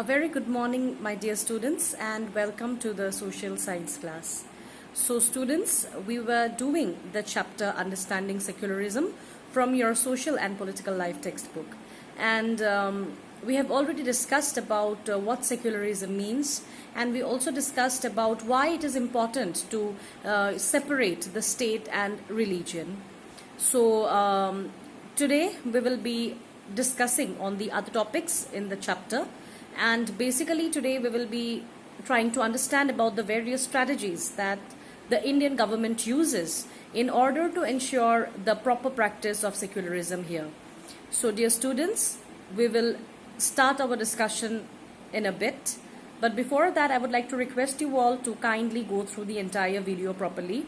A very good morning, my dear students, and welcome to the social science class. So, students, we were doing the chapter Understanding Secularism from your social and political life textbook, and we have already discussed about what secularism means, and we also discussed about why it is important to separate the state and religion. So, today we will be discussing on the other topics in the chapter, and basically today we will be trying to understand about the various strategies that the Indian government uses in order to ensure the proper practice of secularism here. So dear students, we will start our discussion in a bit, but before that I would like to request you all to kindly go through the entire video properly,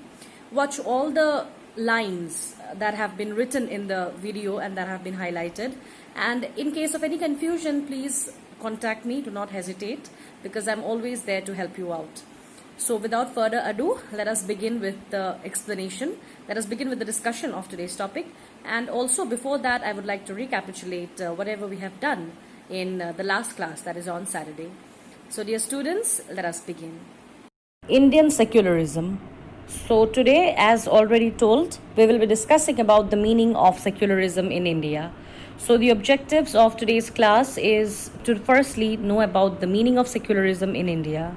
watch all the lines that have been written in the video and that have been highlighted, and in case of any confusion, please contact me. Do not hesitate, because I'm always there to help you out. So without further ado, let us begin with the explanation. Let us begin with the discussion of today's topic, and also before that I would like to recapitulate whatever we have done in the last class, that is on Saturday. So dear students, let us begin. Indian secularism. So today, as already told, we will be discussing about the meaning of secularism in India. So the objectives of today's class is to firstly know about the meaning of secularism in India.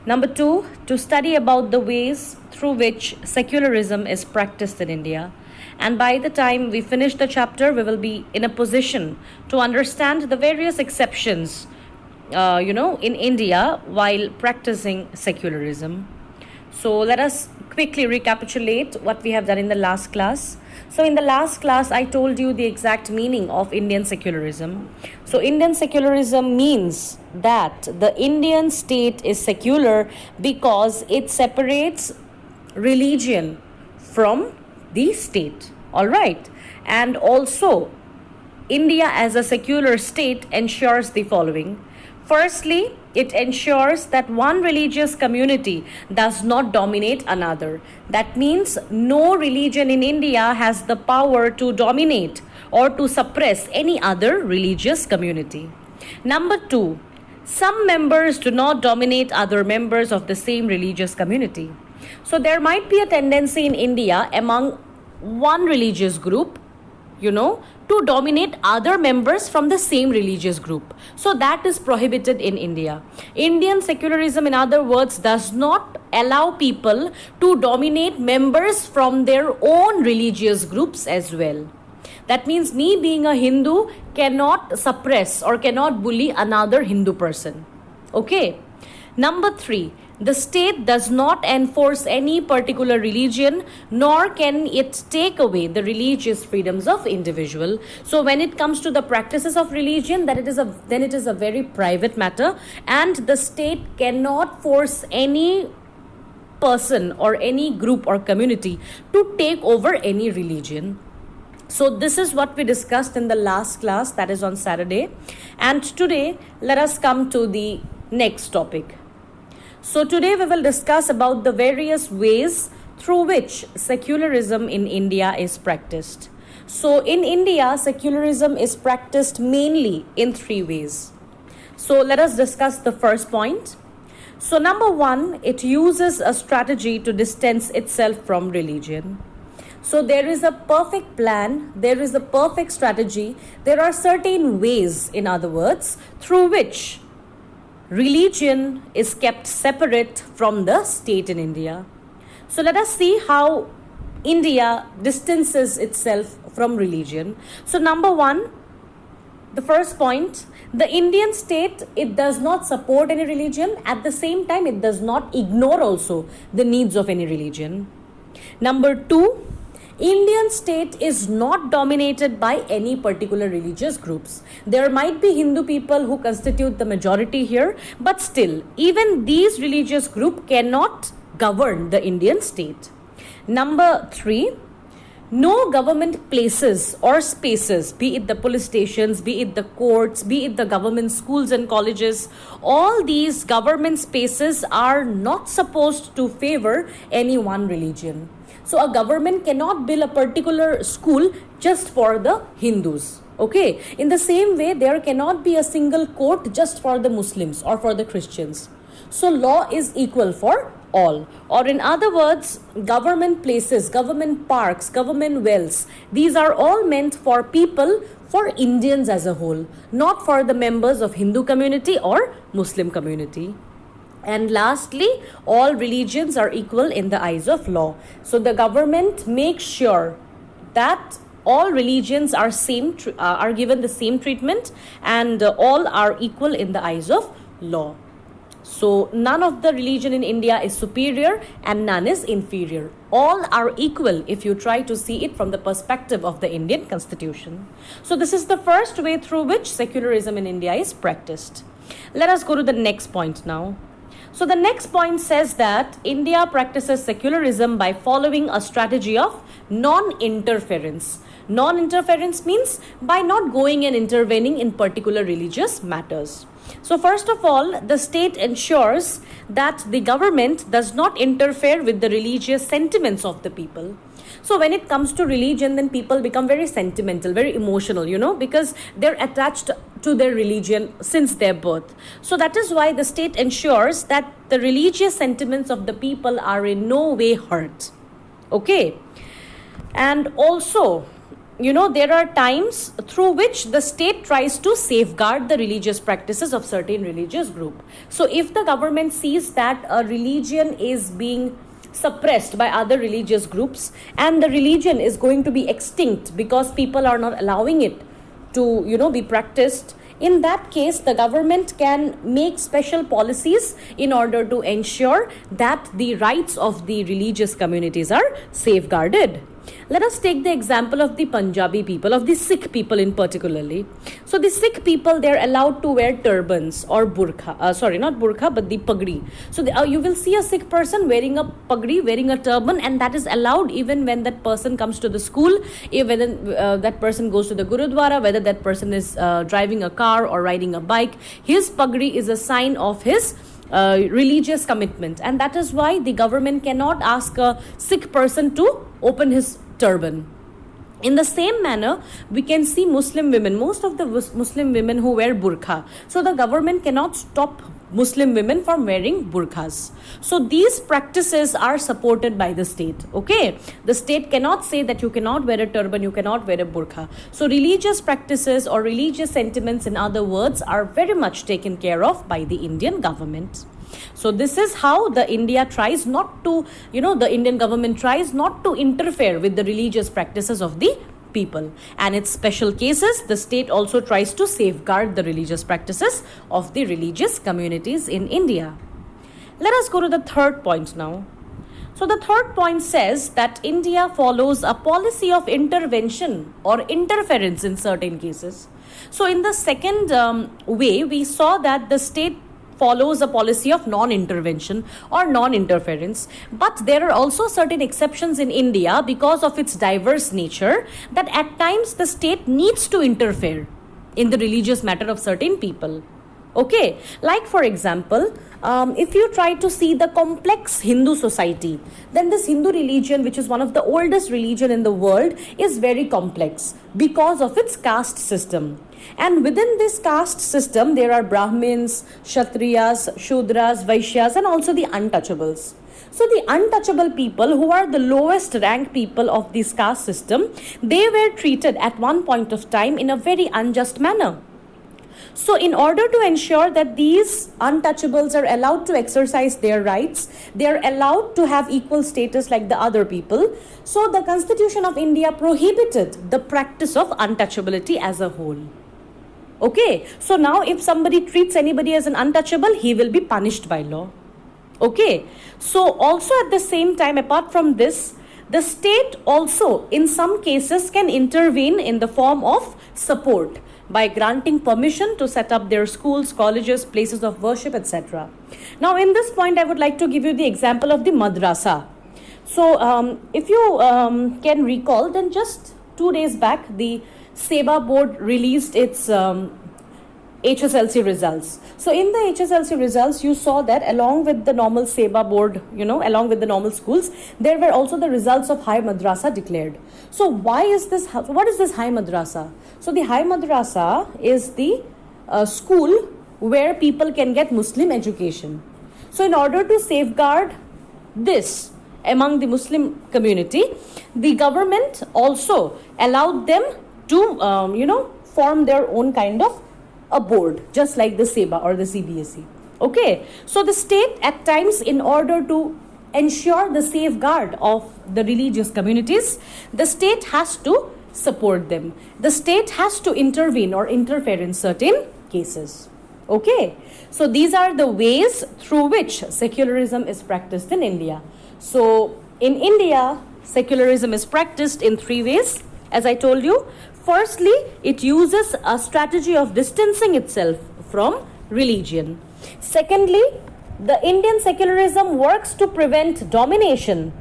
Number 2, to study about the ways through which secularism is practiced in India. And by the time we finish the chapter, we will be in a position to understand the various exceptions, in India while practicing secularism. So let us quickly recapitulate what we have done in the last class. So in the last class, I told you the exact meaning of Indian secularism. So Indian secularism means that the Indian state is secular because it separates religion from the state. All right. And also, India as a secular state ensures the following. Firstly, it ensures that one religious community does not dominate another. That means no religion in India has the power to dominate or to suppress any other religious community. Number 2, some members do not dominate other members of the same religious community. So there might be a tendency in India among one religious group, to dominate other members from the same religious group. So that is prohibited in India. Indian secularism, in other words, does not allow people to dominate members from their own religious groups as well. That means me being a Hindu cannot suppress or cannot bully another Hindu person. Okay. Number 3, the state does not enforce any particular religion, nor can it take away the religious freedoms of individual. So when it comes to the practices of religion, then it is a very private matter, and the state cannot force any person or any group or community to take over any religion. So this is what we discussed in the last class, that is on Saturday. And today, let us come to the next topic. So today we will discuss about the various ways through which secularism in India is practiced. So in India, secularism is practiced mainly in 3 ways. So let us discuss the first point. So number 1, it uses a strategy to distance itself from religion. So there is a perfect plan, there is a perfect strategy, there are certain ways, in other words, through which religion is kept separate from the state in India. So let us see how India distances itself from religion. So number 1, the first point, the Indian state, it does not support any religion. At the same time, it does not ignore also the needs of any religion. Number 2, Indian state is not dominated by any particular religious groups. There might be Hindu people who constitute the majority here, but still, even these religious groups cannot govern the Indian state. Number 3, no government places or spaces, be it the police stations, be it the courts, be it the government schools and colleges, all these government spaces are not supposed to favor any one religion. So a government cannot build a particular school just for the Hindus. Okay, in the same way, there cannot be a single court just for the Muslims or for the Christians. So law is equal for all. Or in other words, government places, government parks, government wells, these are all meant for people, for Indians as a whole, not for the members of Hindu community or Muslim community. And lastly, all religions are equal in the eyes of law. So the government makes sure that all religions are are given the same treatment, and all are equal in the eyes of law. So none of the religion in India is superior and none is inferior. All are equal if you try to see it from the perspective of the Indian Constitution. So this is the first way through which secularism in India is practiced. Let us go to the next point now. So the next point says that India practices secularism by following a strategy of non-interference. Non-interference means by not going and intervening in particular religious matters. So first of all, the state ensures that the government does not interfere with the religious sentiments of the people. So when it comes to religion, then people become very sentimental, very emotional, because they're attached to their religion since their birth. So that is why the state ensures that the religious sentiments of the people are in no way hurt. Okay. And also, there are times through which the state tries to safeguard the religious practices of certain religious group. So if the government sees that a religion is being suppressed by other religious groups and the religion is going to be extinct because people are not allowing it to, be practiced, in that case, the government can make special policies in order to ensure that the rights of the religious communities are safeguarded. Let us take the example of the Punjabi people, of the Sikh people in particularly. So the Sikh people, they're allowed to wear turbans or burqa. Not burqa, but the pagdi. So you will see a Sikh person wearing a pagdi, wearing a turban, and that is allowed even when that person comes to the school, even that person goes to the Gurudwara, whether that person is driving a car or riding a bike. His pagdi is a sign of his religious commitment, and that is why the government cannot ask a Sikh person to open his turban. In the same manner, we can see Muslim women, most of the Muslim women who wear burqa. So the government cannot stop Muslim women from wearing burqas. So these practices are supported by the state. Okay, the state cannot say that you cannot wear a turban, you cannot wear a burqa. So religious practices or religious sentiments, in other words, are very much taken care of by the Indian government. So this is how the Indian government tries not to interfere with the religious practices of the people. And in special cases, the state also tries to safeguard the religious practices of the religious communities in India. Let us go to the third point now. So the third point says that India follows a policy of intervention or interference in certain cases. So in the second way, we saw that the state follows a policy of non-intervention or non-interference. But there are also certain exceptions in India because of its diverse nature, that at times the state needs to interfere in the religious matter of certain people. Okay, like for example, if you try to see the complex Hindu society, then this Hindu religion, which is one of the oldest religion in the world, is very complex because of its caste system. And within this caste system, there are Brahmins, Kshatriyas, Shudras, Vaishyas, and also the untouchables. So the untouchable people, who are the lowest rank people of this caste system, they were treated at one point of time in a very unjust manner. So in order to ensure that these untouchables are allowed to exercise their rights, they are allowed to have equal status like the other people. So the Constitution of India prohibited the practice of untouchability as a whole. Okay, so now if somebody treats anybody as an untouchable, he will be punished by law. Okay, so also at the same time, apart from this, the state also in some cases can intervene in the form of support by granting permission to set up their schools, colleges, places of worship, etc. Now in this point, I would like to give you the example of the madrasa. So if you can recall, then just 2 days back, the SEBA board released its HSLC results. So in the HSLC results, you saw that along with the normal SEBA board, along with the normal schools, there were also the results of High Madrasa declared. So what is this High Madrasa? So the High Madrasa is the school where people can get Muslim education. So in order to safeguard this among the Muslim community, the government also allowed them to, form their own kind of a board, just like the SEBA or the CBSE. Okay, so the state at times, in order to ensure the safeguard of the religious communities, the state has to support them. The state has to intervene or interfere in certain cases. Okay, so these are the ways through which secularism is practiced in India. So in India, secularism is practiced in 3 ways, as I told you. Firstly, it uses a strategy of distancing itself from religion. Secondly, the Indian secularism works to prevent domination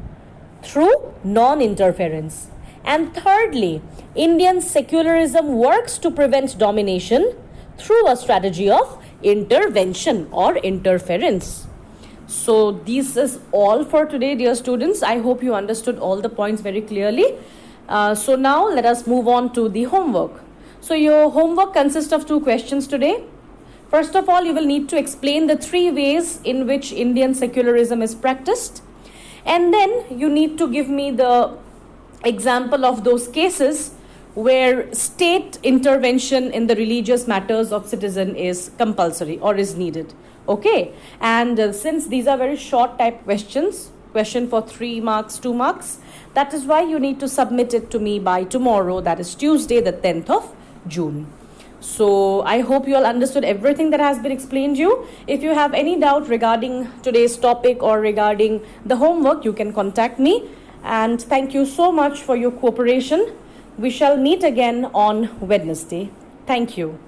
through non-interference. And thirdly, Indian secularism works to prevent domination through a strategy of intervention or interference. So this is all for today, dear students. I hope you understood all the points very clearly. So now let us move on to the homework. So your homework consists of 2 questions today. First of all, you will need to explain the 3 ways in which Indian secularism is practiced. And then you need to give me the example of those cases where state intervention in the religious matters of citizen is compulsory or is needed. Okay, and since these are very short type questions, question for 3 marks, 2 marks, that is why you need to submit it to me by tomorrow, that is Tuesday, the 10th of June. So I hope you all understood everything that has been explained to you. If you have any doubt regarding today's topic or regarding the homework, you can contact me. And thank you so much for your cooperation. We shall meet again on Wednesday. Thank you.